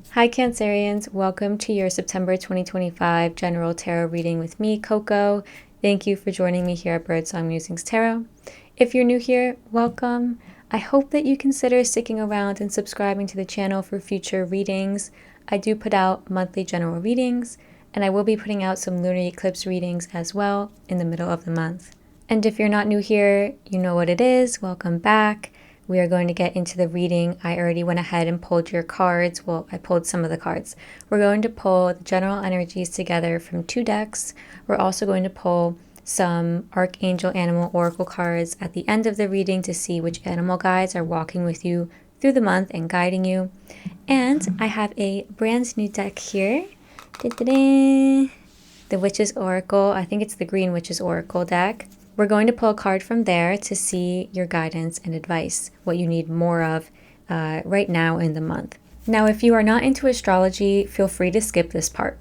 Hi Cancerians, welcome to your September 2025 General Tarot reading with me, Coco. Thank you for joining me here at Birdsong Musings Tarot. If you're new here, welcome. I hope that you consider sticking around and subscribing to the channel for future readings. I do put out monthly general readings, and I will be putting out some lunar eclipse readings as well in the middle of the month. And if you're not new here, you know what it is. Welcome back. We are going to get into the reading. I already went ahead and pulled your cards. Well, I pulled some of the cards. We're going to pull the general energies together from 2 decks. We're also going to pull some Archangel Animal Oracle cards at the end of the reading to see which animal guides are walking with you through the month and guiding you. And I have a brand new deck here. The Witch's Oracle. I think it's the Green Witch's Oracle deck. We're going to pull a card from there to see your guidance and advice, what you need more of right now in the month. Now, if you are not into astrology, feel free to skip this part.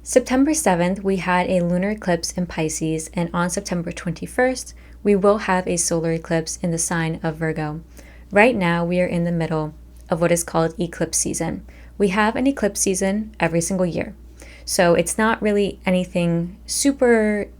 September 7th, we had a lunar eclipse in Pisces, and on September 21st, we will have a solar eclipse in the sign of Virgo. Right now, we are in the middle of what is called eclipse season. We have an eclipse season every single year, so it's not really anything super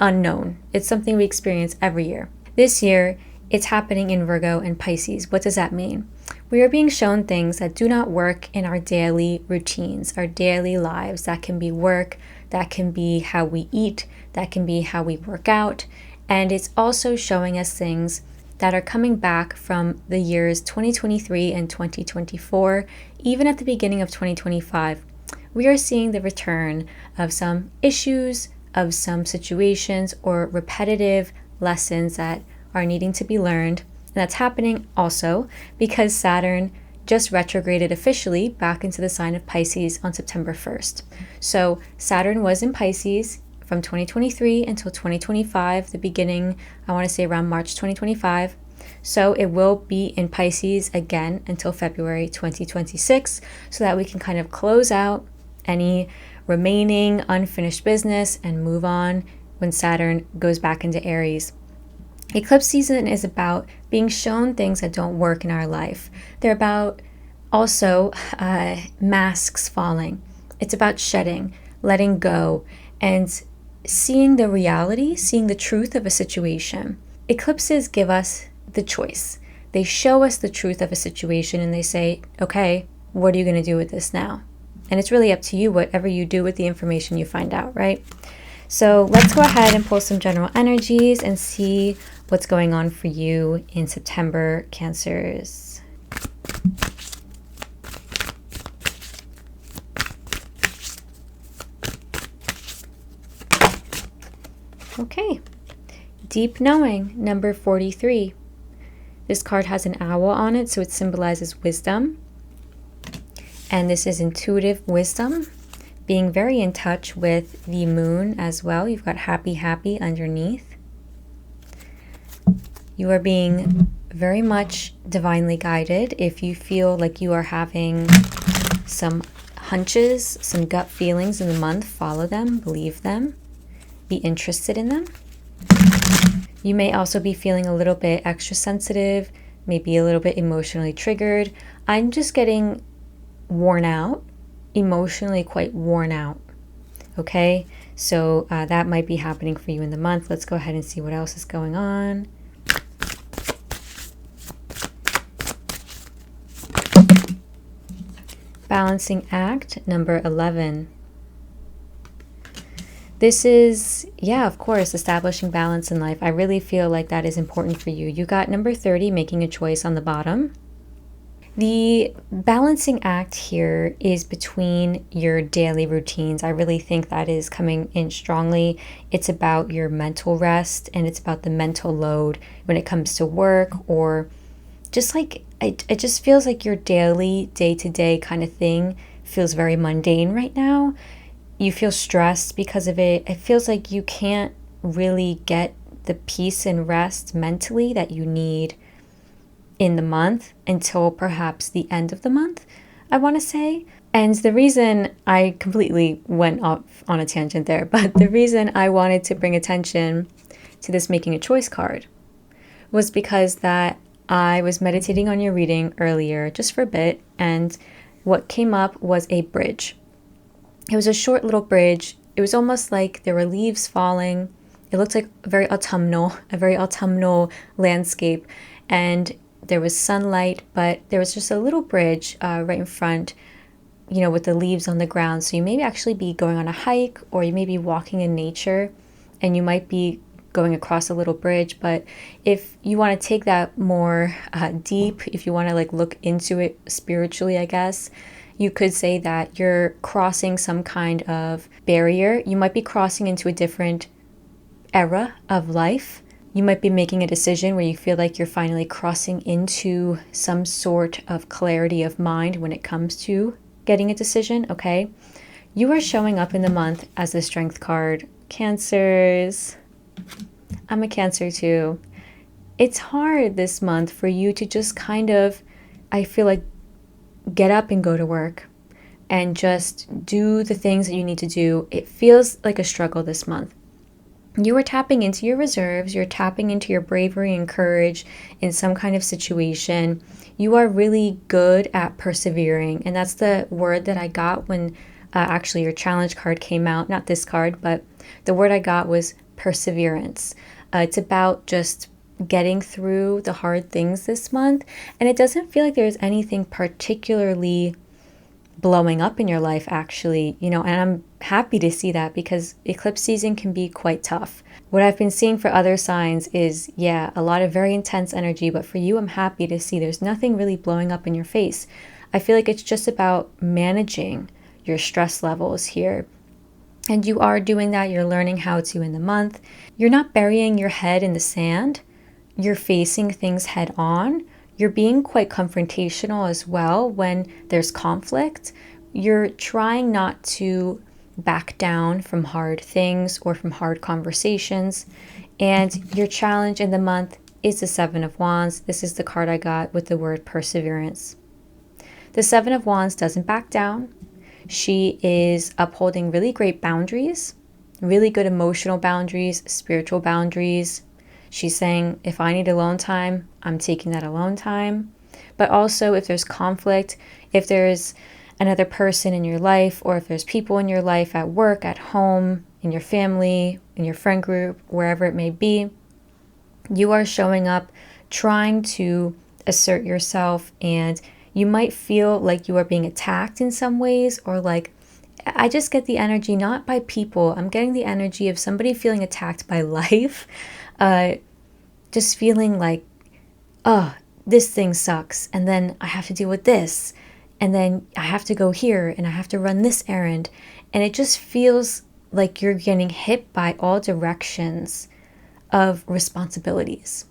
unknown. It's something we experience every year. This year, it's happening in Virgo and Pisces. What does that mean? We are being shown things that do not work in our daily routines, our daily lives. That can be work, that can be how we eat, that can be how we work out. And it's also showing us things that are coming back from the years 2023 and 2024, even at the beginning of 2025. We are seeing the return of some issues, of some situations or repetitive lessons that are needing to be learned. And that's happening also because Saturn just retrograded officially back into the sign of Pisces on September 1st. So Saturn was in Pisces from 2023 until 2025, the beginning, I want to say around March 2025. So it will be in Pisces again until February 2026, so that we can kind of close out any remaining unfinished business and move on when Saturn goes back into Aries. Eclipse season is about being shown things that don't work in our life. They're about also masks falling. It's about shedding, letting go, and seeing the reality, seeing the truth of a situation. Eclipses give us the choice. They show us the truth of a situation and they say, okay, what are you going to do with this now? And it's really up to you, whatever you do with the information you find out, right? So let's go ahead and pull some general energies and see what's going on for you in September, Cancers. Okay. Deep Knowing, number 43. This card has an owl on it, so it symbolizes wisdom. And this is intuitive wisdom, being very in touch with the moon as well. You've got happy, happy underneath. You are being very much divinely guided. If you feel like you are having some hunches, some gut feelings in the month, follow them, believe them, be interested in them. You may also be feeling a little bit extra sensitive, maybe a little bit emotionally triggered. I'm just getting worn out, emotionally quite worn out. Okay, so that might be happening for you in the month. Let's go ahead and see what else is going on. Balancing Act, number 11. This is, yeah, of course, establishing balance in life. I really feel like that is important for you. You got number 30, making a choice on the bottom. The balancing act here is between your daily routines. I really think that is coming in strongly. It's about your mental rest and it's about the mental load when it comes to work, or just like, it just feels like your daily, day-to-day kind of thing feels very mundane right now. You feel stressed because of it. It feels like you can't really get the peace and rest mentally that you need in the month until perhaps the end of the month, I want to say. And the reason I completely went off on a tangent there, but the reason I wanted to bring attention to this making a choice card was because that I was meditating on your reading earlier just for a bit, and what came up was a bridge. It was a short little bridge. It was almost like there were leaves falling. It looked like a very autumnal landscape. And there was sunlight, but there was just a little bridge right in front, with the leaves on the ground. So you may actually be going on a hike, or you may be walking in nature, and you might be going across a little bridge. But if you want to take that more deep, if you want to look into it spiritually, I guess, you could say that you're crossing some kind of barrier. You might be crossing into a different era of life. You might be making a decision where you feel like you're finally crossing into some sort of clarity of mind when it comes to getting a decision, okay? You are showing up in the month as the Strength card. Cancers. I'm a Cancer too. It's hard this month for you to just kind of, I feel like, get up and go to work and just do the things that you need to do. It feels like a struggle this month. You are tapping into your reserves. You're tapping into your bravery and courage in some kind of situation. You are really good at persevering. And that's the word that I got when actually your challenge card came out. Not this card, but the word I got was perseverance. It's about just getting through the hard things this month. And it doesn't feel like there's anything particularly blowing up in your life, actually, and I'm happy to see that, because eclipse season can be quite tough. What I've been seeing for other signs is, a lot of very intense energy, but for you, I'm happy to see there's nothing really blowing up in your face. I feel like it's just about managing your stress levels here. And you are doing that. You're learning how to in the month. You're not burying your head in the sand. You're facing things head on. You're being quite confrontational as well when there's conflict. You're trying not to back down from hard things or from hard conversations. And your challenge in the month is the Seven of Wands. This is the card I got with the word perseverance. The Seven of Wands doesn't back down. She is upholding really great boundaries, really good emotional boundaries, spiritual boundaries. She's saying, if I need alone time, I'm taking that alone time. But also, if there's conflict, if there's another person in your life, or if there's people in your life at work, at home, in your family, in your friend group, wherever it may be, you are showing up trying to assert yourself, and you might feel like you are being attacked in some ways, or I just get the energy, not by people, I'm getting the energy of somebody feeling attacked by life. Just feeling like, oh, this thing sucks, and then I have to deal with this, and then I have to go here, and I have to run this errand, and it just feels like you're getting hit by all directions of responsibilities.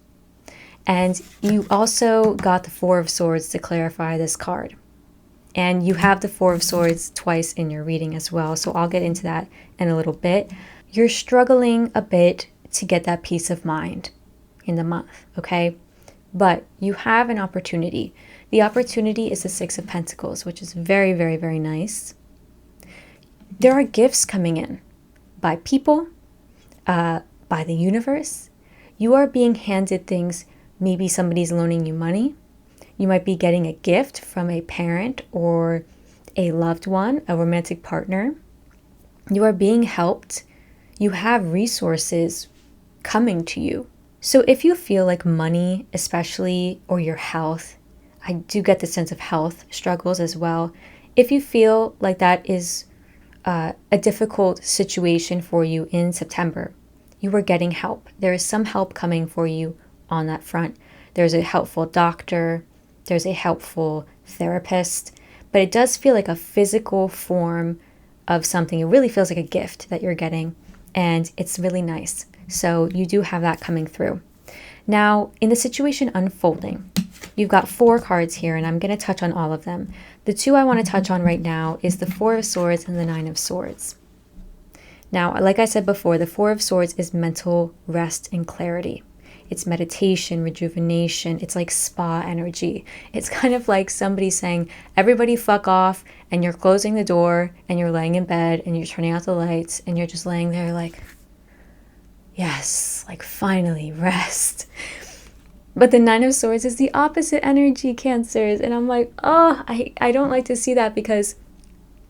And you also got the Four of Swords to clarify this card. And you have the Four of Swords twice in your reading as well, so I'll get into that in a little bit. You're struggling a bit to get that peace of mind in the month, okay? But you have an opportunity. The opportunity is the Six of Pentacles, which is very, very, very nice. There are gifts coming in by people, by the universe. You are being handed things. Maybe somebody's loaning you money. You might be getting a gift from a parent or a loved one, a romantic partner. You are being helped. You have resources coming to you. So if you feel like money, especially, or your health, I do get the sense of health struggles as well. If you feel like that is a difficult situation for you in September, you are getting help. There is some help coming for you on that front. There's a helpful doctor. There's a helpful therapist. But it does feel like a physical form of something. It really feels like a gift that you're getting. And it's really nice. So you do have that coming through. Now, in the situation unfolding, you've got 4 cards here, and I'm going to touch on all of them. The 2 I want to touch on right now is the Four of Swords and the Nine of Swords. Now, like I said before, the Four of Swords is mental rest and clarity. It's meditation, rejuvenation. It's like spa energy. It's kind of like somebody saying, everybody fuck off, and you're closing the door, and you're laying in bed, and you're turning out the lights, and you're just laying there like, yes, like finally rest. But the Nine of Swords is the opposite energy, Cancers. And I'm like, oh, I don't like to see that, because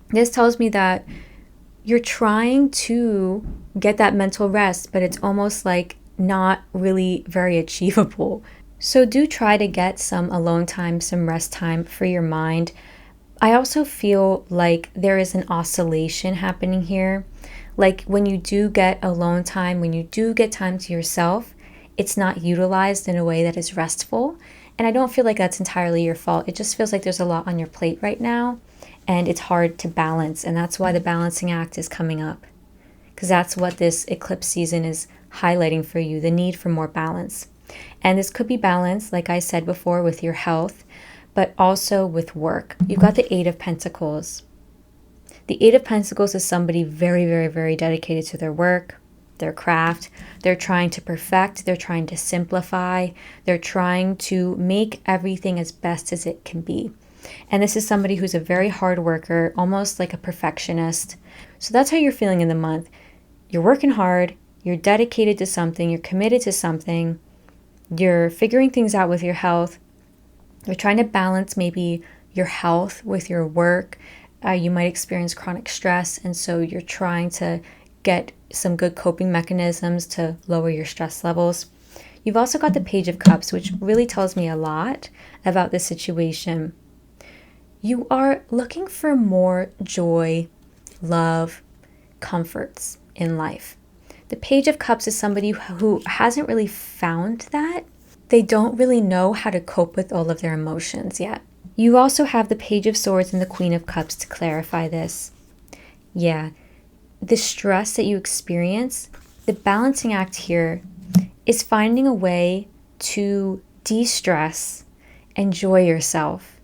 this tells me that you're trying to get that mental rest, but it's almost like not really very achievable. So do try to get some alone time, some rest time for your mind. I also feel like there is an oscillation happening here. Like when you do get alone time, when you do get time to yourself, it's not utilized in a way that is restful. And I don't feel like that's entirely your fault. It just feels like there's a lot on your plate right now, and it's hard to balance. And that's why the balancing act is coming up, because that's what this eclipse season is highlighting for you, the need for more balance. And this could be balance, like I said before, with your health, but also with work. You've got the Eight of Pentacles. The Eight of Pentacles is somebody very, very, very dedicated to their work, their craft. They're trying to perfect, they're trying to simplify, they're trying to make everything as best as it can be. And this is somebody who's a very hard worker, almost like a perfectionist. So that's how you're feeling in the month. You're working hard, you're dedicated to something, you're committed to something, you're figuring things out with your health. You're trying to balance maybe your health with your work. You might experience chronic stress, and so you're trying to get some good coping mechanisms to lower your stress levels. You've also got the Page of Cups, which really tells me a lot about the situation. You are looking for more joy, love, comforts in life. The Page of Cups is somebody who hasn't really found that. They don't really know how to cope with all of their emotions yet. You also have the Page of Swords and the Queen of Cups to clarify this. Yeah, the stress that you experience, the balancing act here is finding a way to de-stress, enjoy yourself,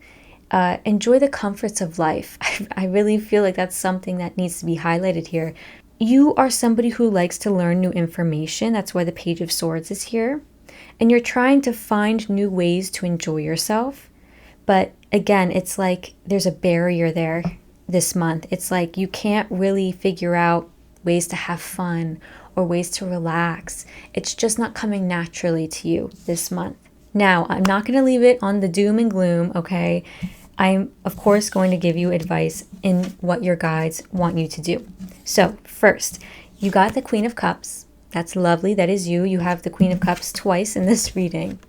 enjoy the comforts of life. I really feel like that's something that needs to be highlighted here. You are somebody who likes to learn new information. That's why the Page of Swords is here. And you're trying to find new ways to enjoy yourself. But again, it's like there's a barrier there this month. It's like you can't really figure out ways to have fun or ways to relax. It's just not coming naturally to you this month. Now, I'm not going to leave it on the doom and gloom, okay? I'm, of course, going to give you advice in what your guides want you to do. So, first, you got the Queen of Cups. That's lovely. That is you. You have the Queen of Cups twice in this reading.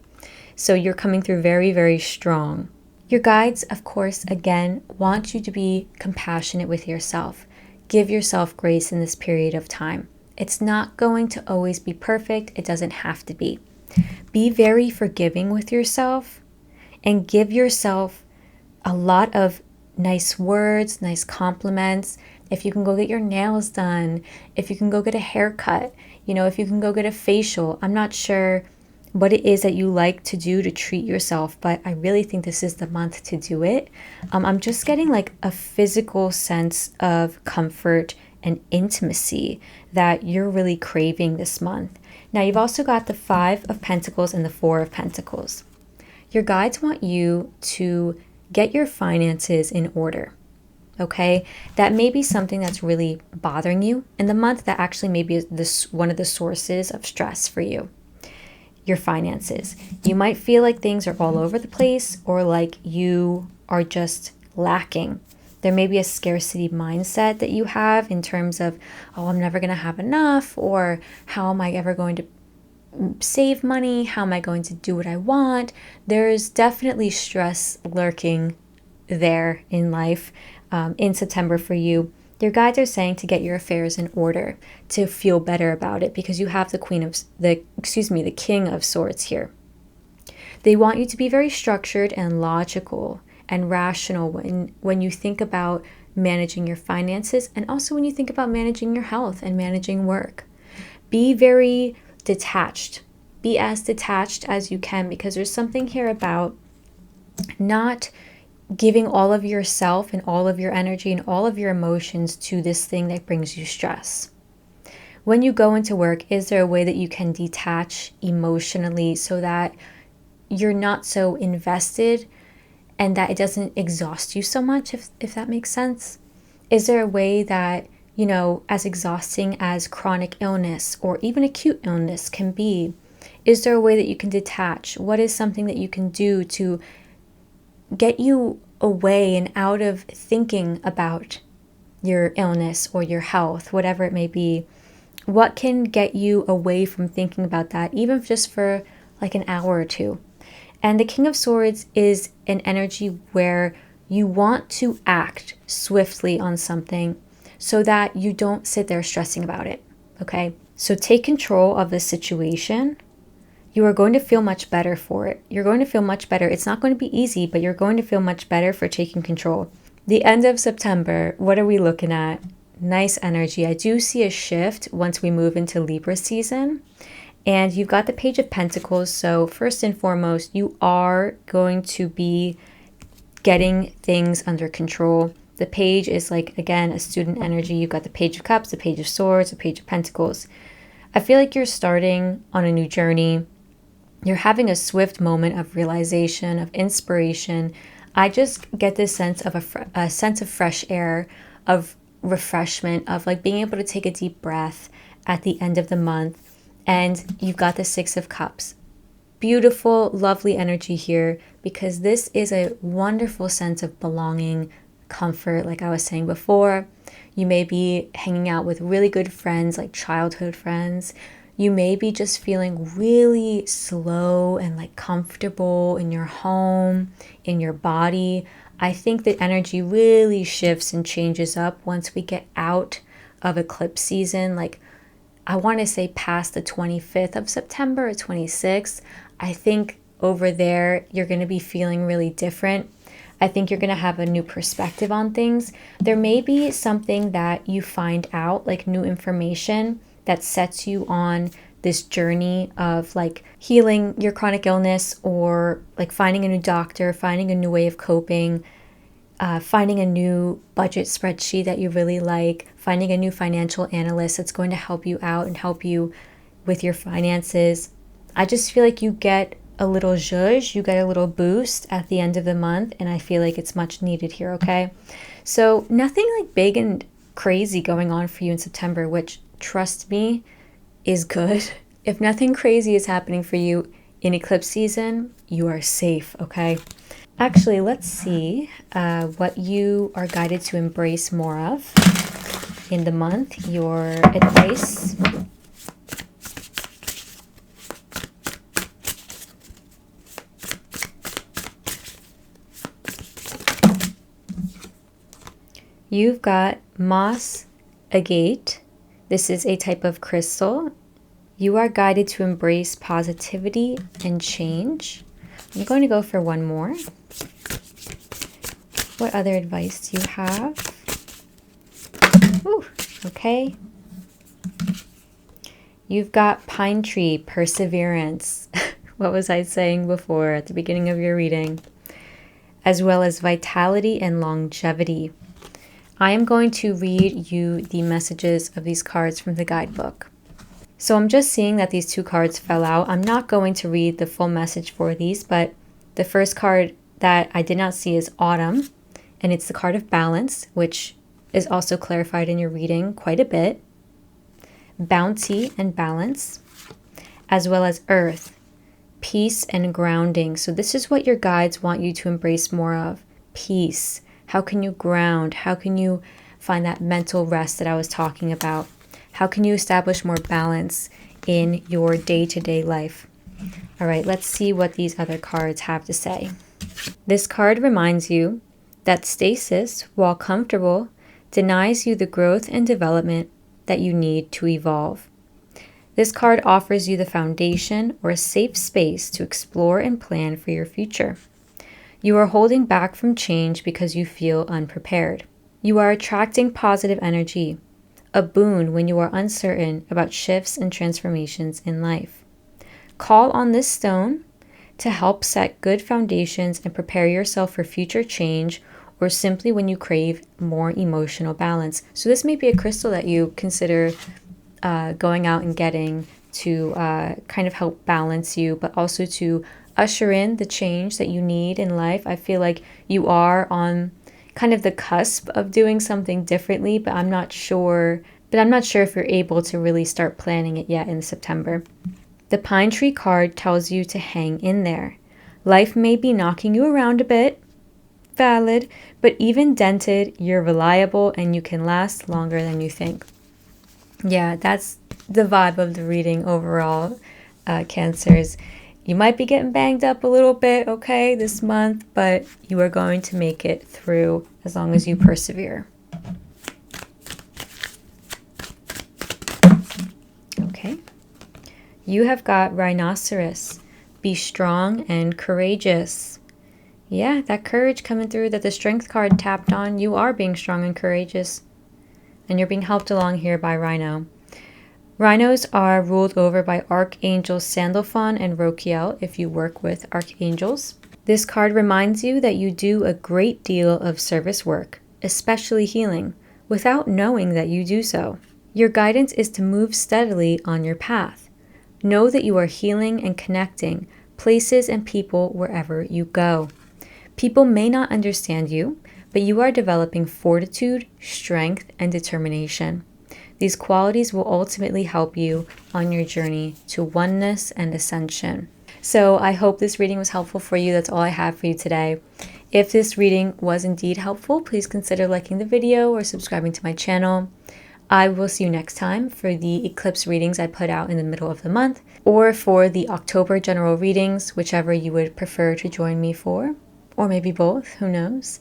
So you're coming through very, very strong. Your guides, of course, again, want you to be compassionate with yourself. Give yourself grace in this period of time. It's not going to always be perfect. It doesn't have to be. Be very forgiving with yourself and give yourself a lot of nice words, nice compliments. If you can go get your nails done, if you can go get a haircut, if you can go get a facial. I'm not sure what it is that you like to do to treat yourself, but I really think this is the month to do it. I'm just getting like a physical sense of comfort and intimacy that you're really craving this month. Now, you've also got the Five of Pentacles and the Four of Pentacles. Your guides want you to get your finances in order. Okay, that may be something that's really bothering you in the month. That actually may be one of the sources of stress for you. Your finances. You might feel like things are all over the place, or like you are just lacking. There may be a scarcity mindset that you have in terms of, oh, I'm never going to have enough, or how am I ever going to save money? How am I going to do what I want? There's definitely stress lurking there in life. In September for you. Your guides are saying to get your affairs in order, to feel better about it, because you have the King of Swords here. They want you to be very structured and logical and rational when you think about managing your finances, and also when you think about managing your health and managing work. Be very detached. Be as detached as you can, because there's something here about not giving all of yourself and all of your energy and all of your emotions to this thing that brings you stress. When you go into work, is there a way that you can detach emotionally so that you're not so invested and that it doesn't exhaust you so much, if that makes sense? Is there a way that, as exhausting as chronic illness or even acute illness can be, Is there a way that you can detach? What is something that you can do to get you away and out of thinking about your illness or your health, whatever it may be? What can get you away from thinking about that, even just for like an hour or two? And the King of Swords is an energy where you want to act swiftly on something so that you don't sit there stressing about it, okay? So take control of the situation. You are going to feel much better for it. You're going to feel much better. It's not going to be easy, but you're going to feel much better for taking control. The end of September, what are we looking at? Nice energy. I do see a shift once we move into Libra season. And you've got the Page of Pentacles. So first and foremost, you are going to be getting things under control. The page is like, again, a student energy. You've got the Page of Cups, the Page of Swords, the Page of Pentacles. I feel like you're starting on a new journey. You're having a swift moment of realization, of inspiration. I just get this sense of a sense of fresh air, of refreshment, of like being able to take a deep breath at the end of the month. And you've got the Six of Cups. Beautiful, lovely energy here, because this is a wonderful sense of belonging, comfort, like I was saying before. You may be hanging out with really good friends, like childhood friends. You may be just feeling really slow and like comfortable in your home, in your body. I think that energy really shifts and changes up once we get out of eclipse season. Like, I want to say past the 25th of September or 26th. I think over there, you're going to be feeling really different. I think you're going to have a new perspective on things. There may be something that you find out, like new information that sets you on this journey of like healing your chronic illness, or like finding a new doctor, finding a new way of coping, finding a new budget spreadsheet that you really like, finding a new financial analyst that's going to help you out and help you with your finances. I just feel like you get a little zhuzh, you get a little boost at the end of the month, and I feel like it's much needed here, okay? So nothing like big and crazy going on for you in September, which, trust me, is good. If nothing crazy is happening for you in eclipse season, you are safe, okay? Actually, let's see what you are guided to embrace more of in the month, your advice. You've got moss agate. This is a type of crystal. You are guided to embrace positivity and change. I'm going to go for one more. What other advice do you have? Ooh, okay. You've got pine tree, perseverance. What was I saying before at the beginning of your reading? As well as vitality and longevity. I am going to read you the messages of these cards from the guidebook. So I'm just seeing that these two cards fell out. I'm not going to read the full message for these, but the first card that I did not see is Autumn, and it's the card of balance, which is also clarified in your reading quite a bit. Bounty and balance, as well as Earth, peace and grounding. So this is what your guides want you to embrace more of. Peace. How can you ground? How can you find that mental rest that I was talking about? How can you establish more balance in your day-to-day life? All right, let's see what these other cards have to say. This card reminds you that stasis, while comfortable, denies you the growth and development that you need to evolve. This card offers you the foundation or a safe space to explore and plan for your future. You are holding back from change because you feel unprepared. You are attracting positive energy, a boon when you are uncertain about shifts and transformations in life. Call on this stone to help set good foundations and prepare yourself for future change, or simply when you crave more emotional balance. So this may be a crystal that you consider going out and getting to kind of help balance you, but also to usher in the change that you need in life. I feel like you are on kind of the cusp of doing something differently, but I'm not sure if you're able to really start planning it yet in September. The pine tree card tells you to hang in there. Life may be knocking you around a bit, valid, but even dented, you're reliable and you can last longer than you think. Yeah, that's the vibe of the reading overall, Cancers. You might be getting banged up a little bit, okay, this month, but you are going to make it through as long as you persevere. Okay. You have got rhinoceros. Be strong and courageous. Yeah, that courage coming through that the strength card tapped on. You are being strong and courageous. And you're being helped along here by Rhino. Rhinos are ruled over by Archangels Sandalphon and Rokiel if you work with archangels. This card reminds you that you do a great deal of service work, especially healing, without knowing that you do so. Your guidance is to move steadily on your path. Know that you are healing and connecting places and people wherever you go. People may not understand you, but you are developing fortitude, strength, and determination. These qualities will ultimately help you on your journey to oneness and ascension. So I hope this reading was helpful for you. That's all I have for you today. If this reading was indeed helpful, please consider liking the video or subscribing to my channel. I will see you next time for the eclipse readings I put out in the middle of the month, or for the October general readings, whichever you would prefer to join me for. Or maybe both, who knows.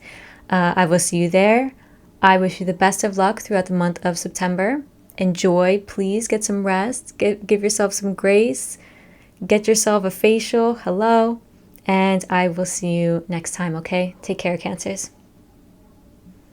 I will see you there. I wish you the best of luck throughout the month of September. Enjoy, please get some rest, give yourself some grace, get yourself a facial, hello, and I will see you next time, okay? Take care, Cancers.